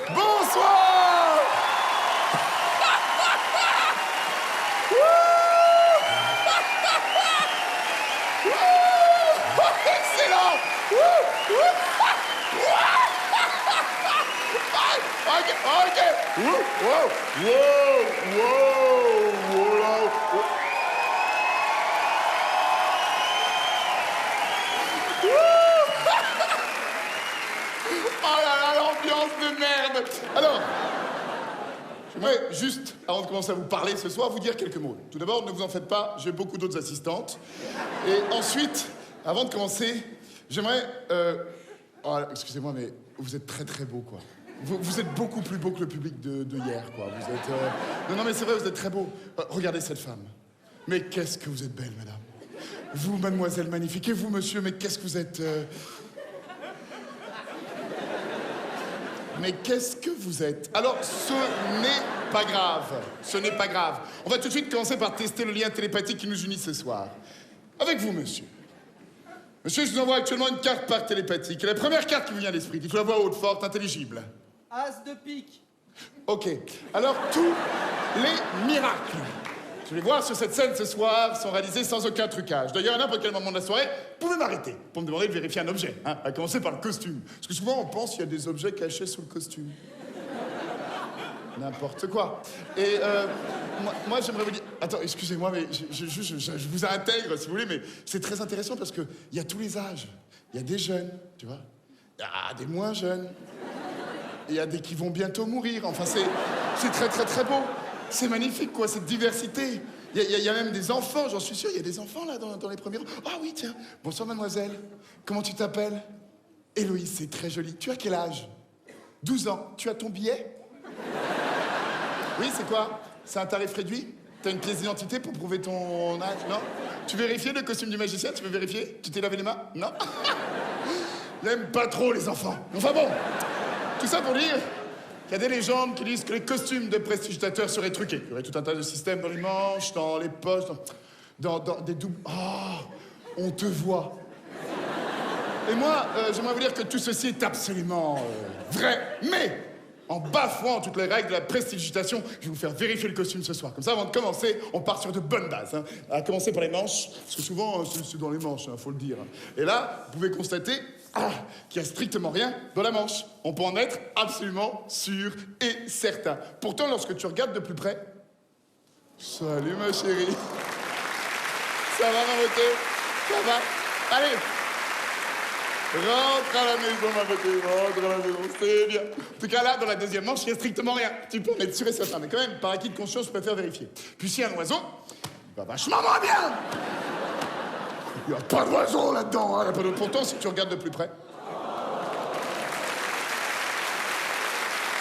Bonsoir. Excellent. Ok. Wow. Oh là là, l'ambiance de merde. Alors, j'aimerais juste, avant de commencer à vous parler ce soir, vous dire quelques mots. Tout d'abord, ne vous en faites pas, j'ai beaucoup d'autres assistantes. Et ensuite, avant de commencer, j'aimerais... Oh, excusez-moi, mais vous êtes très très beau, quoi. Vous êtes beaucoup plus beau que le public de hier, quoi. Vous êtes... Non, mais c'est vrai, vous êtes très beau. Regardez cette femme. Mais qu'est-ce que vous êtes belle, madame. Vous, mademoiselle magnifique. Et vous, monsieur, mais qu'est-ce que vous êtes... Mais qu'est-ce que vous êtes? Alors, ce n'est pas grave. Ce n'est pas grave. On va tout de suite commencer par tester le lien télépathique qui nous unit ce soir. Avec vous, monsieur. Monsieur, je vous envoie actuellement une carte par télépathique. Et la première carte qui vous vient à l'esprit, il faut la voir haute, forte, intelligible. As de pique. Ok. Alors, tous les miracles que je vais voir sur cette scène ce soir sont réalisés sans aucun trucage. D'ailleurs, à n'importe quel moment de la soirée, vous pouvez m'arrêter pour me demander de vérifier un objet, hein, à commencer par le costume. Parce que souvent, on pense qu'il y a des objets cachés sous le costume. N'importe quoi. Et moi j'aimerais vous dire... Attends, excusez-moi, mais je vous intègre, si vous voulez, mais c'est très intéressant parce qu'il y a tous les âges. Il y a des jeunes, tu vois. Il y a des moins jeunes. Et il y a des qui vont bientôt mourir. Enfin, c'est très, très, très beau. C'est magnifique, quoi, cette diversité. Il y a même des enfants, j'en suis sûr. Il y a des enfants, là, dans les premiers rangs. Ah oui, tiens. Bonsoir, mademoiselle. Comment tu t'appelles? Héloïse, c'est très joli. Tu as quel âge? 12 ans. Tu as ton billet? Oui, c'est quoi? C'est un tarif réduit? T'as une pièce d'identité pour prouver ton âge? Non? Tu vérifies le costume du magicien? Tu veux vérifier? Tu t'es lavé les mains? Non? Il aime pas trop les enfants. Enfin bon, tout ça pour dire qu'il y a des légendes qui disent que les costumes de prestigitateurs seraient truqués. Il y aurait tout un tas de systèmes dans les manches, dans les poches, dans des doubles... Oh, on te voit. Et moi, j'aimerais vous dire que tout ceci est absolument vrai, mais... En bafouant toutes les règles de la prestidigitation, je vais vous faire vérifier le costume ce soir. Comme ça, avant de commencer, on part sur de bonnes bases. Hein. À commencer par les manches, parce que souvent, c'est dans les manches, hein, faut le dire. Et là, vous pouvez constater qu'il n'y a strictement rien dans la manche. On peut en être absolument sûr et certain. Pourtant, lorsque tu regardes de plus près... Salut, ma chérie. Ça va, ma beauté? Ça va? Allez! Rentre à la maison, ma beauté, rentre à la maison, c'est bien. En tout cas, là, dans la deuxième manche, il n'y a strictement rien. Tu peux en être sûr et certain, mais quand même, par acquis de conscience, je préfère vérifier. Puis s'il y a un oiseau, il va vachement moins bien. Il n'y a pas d'oiseau là-dedans, hein, il n'y a pas d'autre. Pourtant, si tu regardes de plus près...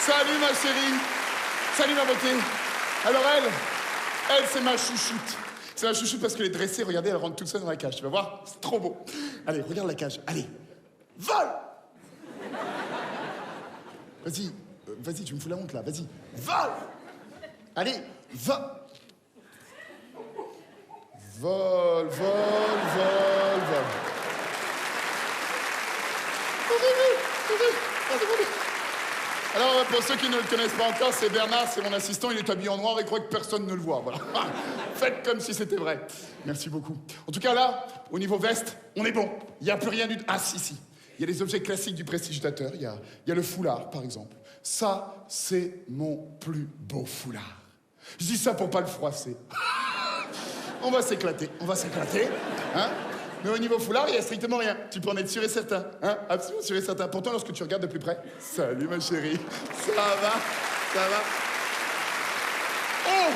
Salut, ma chérie. Salut, ma beauté. Alors elle, c'est ma chouchoute. C'est ma chouchoute parce qu'elle est dressée, regardez, elle rentre toute seule dans la cage. Tu vas voir, c'est trop beau. Allez, regarde la cage, allez. Vol! Vas-y, tu me fous la honte, là, vas-y. Vol! Allez, va! Vol. Alors, pour ceux qui ne le connaissent pas encore, c'est Bernard, c'est mon assistant, il est habillé en noir et croit que personne ne le voit, voilà. Faites comme si c'était vrai. Merci beaucoup. En tout cas, là, au niveau veste, on est bon. Il n'y a plus rien du... Ah, si. Il y a les objets classiques du prestidigitateur. Il y a le foulard, par exemple. Ça, c'est mon plus beau foulard. Je dis ça pour pas le froisser. On va s'éclater, hein. Mais au niveau foulard, il n'y a strictement rien. Tu peux en être sûr et certain, hein. Absolument sûr et certain. Pourtant, lorsque tu regardes de plus près... Salut, ma chérie. Ça va. Oh!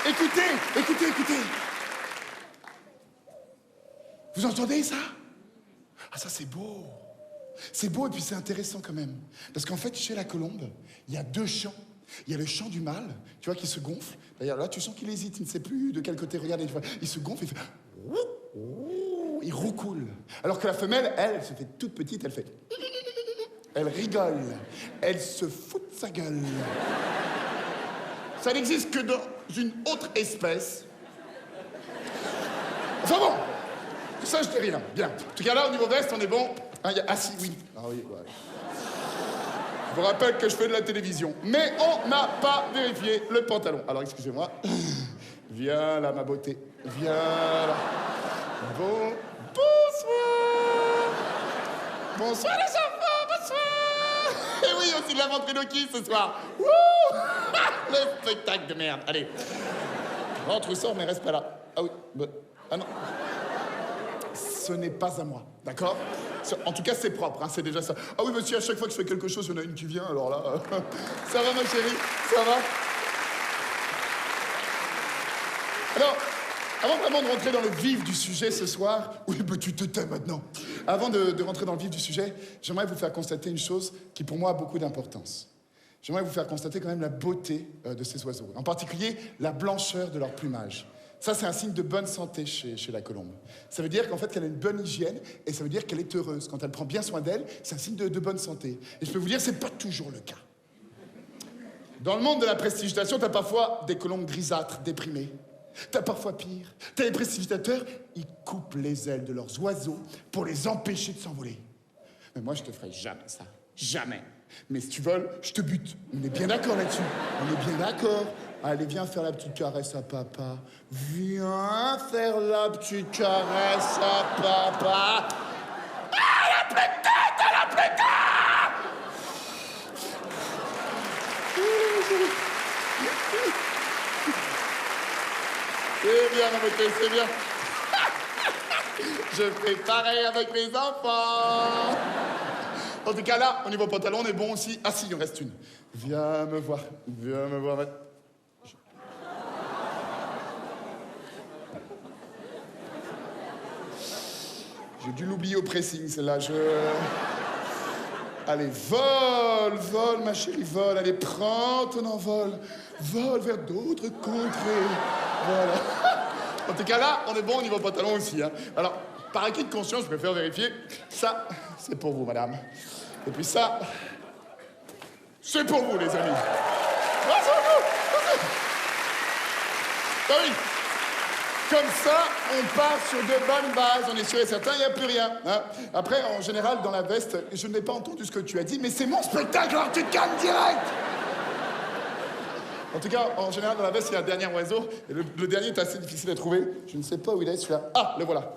Écoutez. Vous entendez ça? Ah, ça, c'est beau. C'est beau et puis c'est intéressant quand même. Parce qu'en fait, chez la colombe, il y a deux chants. Il y a le chant du mâle, tu vois, qui se gonfle. D'ailleurs, là, tu sens qu'il hésite, il ne sait plus de quel côté regarder. Il se gonfle, il fait... Il roucoule. Alors que la femelle, elle, se fait toute petite, elle fait... Elle rigole. Elle se fout de sa gueule. Ça n'existe que dans une autre espèce. Enfin bon, ça, je dis rien. Bien. En tout cas, là, au niveau veste, on est bon. Hein, ah si, oui. Ah oui, ouais. vous rappelle que je fais de la télévision. Mais on n'a pas vérifié le pantalon. Alors, excusez-moi. Viens là, ma beauté. Viens là. Bonsoir. Bonsoir, les enfants, bonsoir. Et oui, aussi de la ventriloquie ce soir. Wouh. Le spectacle de merde. Allez. Rentre ou sors, mais reste pas là. Ah oui. Ah non. Ce n'est pas à moi, d'accord? En tout cas, c'est propre, hein, c'est déjà ça. Ah oui, monsieur, à chaque fois que je fais quelque chose, il y en a une qui vient, alors là... Ça va, ma chérie? Ça va? Alors, avant vraiment de rentrer dans le vif du sujet ce soir... Oui, mais tu te tais maintenant. Avant de rentrer dans le vif du sujet, j'aimerais vous faire constater une chose qui, pour moi, a beaucoup d'importance. J'aimerais vous faire constater quand même la beauté de ces oiseaux. En particulier, la blancheur de leur plumage. Ça, c'est un signe de bonne santé chez la colombe. Ça veut dire qu'en fait, qu'elle a une bonne hygiène et ça veut dire qu'elle est heureuse. Quand elle prend bien soin d'elle, c'est un signe de bonne santé. Et je peux vous dire, c'est pas toujours le cas. Dans le monde de la prestigitation, t'as parfois des colombes grisâtres, déprimées. T'as parfois pire. T'as les prestigitateurs, ils coupent les ailes de leurs oiseaux pour les empêcher de s'envoler. Mais moi, je te ferai jamais ça. Jamais. Mais si tu voles, je te bute. On est bien d'accord là-dessus. On est bien d'accord. Allez, viens faire la petite caresse à papa. Viens faire la petite caresse à papa. Ah, elle a plus de tête, elle a plus de tête. C'est bien, mon beauté, c'est bien. Je fais pareil avec mes enfants. En tout cas, là, au niveau pantalon, on est bon aussi. Ah si, il en reste une. Viens me voir. Viens me voir. J'ai dû l'oublier au pressing, celle-là. Allez, vole, ma chérie, vole. Allez, prends ton envol. Vole vers d'autres contrées. Voilà. En tout cas, là, on est bon au niveau pantalon aussi. Hein. Alors, par acquis de conscience, je préfère vérifier. Ça, c'est pour vous, madame. Et puis ça, c'est pour vous, les amis. Ah, c'est pour vous. Ah oui. Comme ça, on part sur de bonnes bases, on est sûr et certain, il n'y a plus rien. Hein. Après, en général, dans la veste, je n'ai pas entendu ce que tu as dit, mais c'est mon spectacle, alors tu te calmes direct. En tout cas, en général, dans la veste, il y a un dernier oiseau, et le dernier est assez difficile à trouver. Je ne sais pas où il est, celui-là. Ah, le voilà.